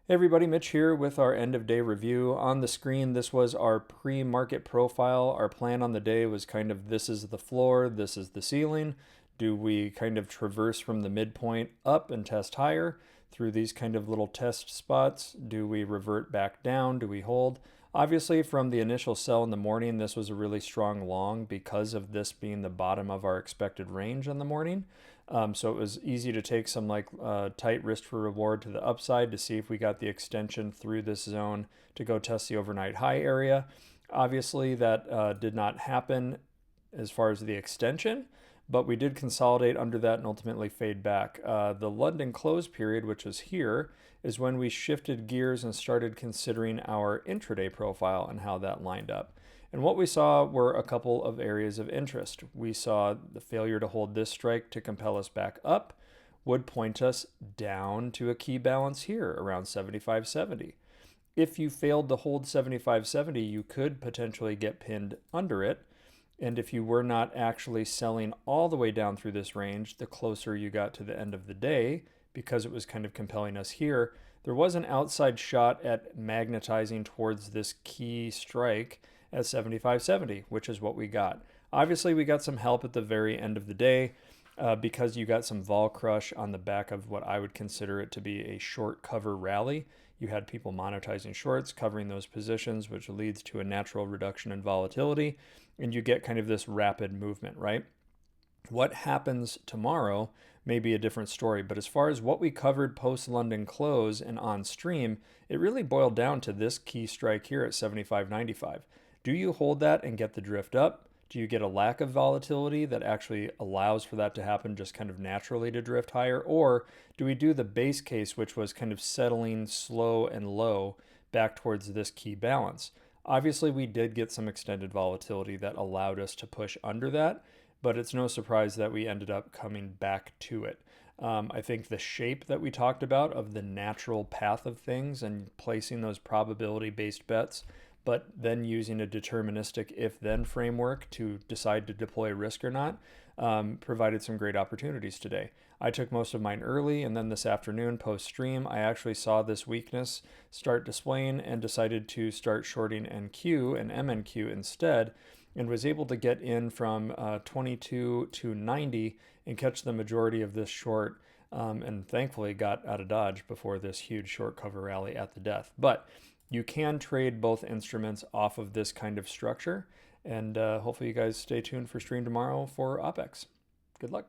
Hey everybody, Mitch here with our end of day review. On the screen, this was our pre-market profile. Our plan on the day was kind of this is the floor, this is the ceiling. Do we kind of traverse from the midpoint up and test higher through these kind of little test spots? Do we revert back down? Do we hold? Obviously, from the initial sell in the morning, this was a really strong long because of this being the bottom of our expected range in the morning. So it was easy to take some tight risk for reward to the upside to see if we got the extension through this zone to go test the overnight high area. Obviously, that did not happen as far as the extension, but we did consolidate under that and ultimately fade back. The London close period, which is here, is when we shifted gears and started considering our intraday profile and how that lined up. And what we saw were a couple of areas of interest. We saw the failure to hold this strike to compel us back up would point us down to a key balance here around 75.70. If you failed to hold 75.70, you could potentially get pinned under it. And if you were not actually selling all the way down through this range, the closer you got to the end of the day, because it was kind of compelling us here, there was an outside shot at magnetizing towards this key strike at 75.70, which is what we got. Obviously, we got some help at the very end of the day because you got some vol crush on the back of what I would consider it to be a short cover rally. You had people monetizing shorts, covering those positions, which leads to a natural reduction in volatility, and you get kind of this rapid movement, right? What happens tomorrow may be a different story, but as far as what we covered post London close and on stream, it really boiled down to this key strike here at 75.95. Do you hold that and get the drift up? Do you get a lack of volatility that actually allows for that to happen just kind of naturally to drift higher? Or do we do the base case, which was kind of settling slow and low back towards this key balance? Obviously, we did get some extended volatility that allowed us to push under that, but it's no surprise that we ended up coming back to it. I think the shape that we talked about of the natural path of things and placing those probability-based bets, but then using a deterministic if-then framework to decide to deploy risk or not, provided some great opportunities today. I took most of mine early, and then this afternoon post-stream, I actually saw this weakness start displaying and decided to start shorting NQ and MNQ instead, and was able to get in from 22 to 90 and catch the majority of this short, and thankfully got out of Dodge before this huge short cover rally at the death. But you can trade both instruments off of this kind of structure, and hopefully you guys stay tuned for stream tomorrow for OPEX. Good luck.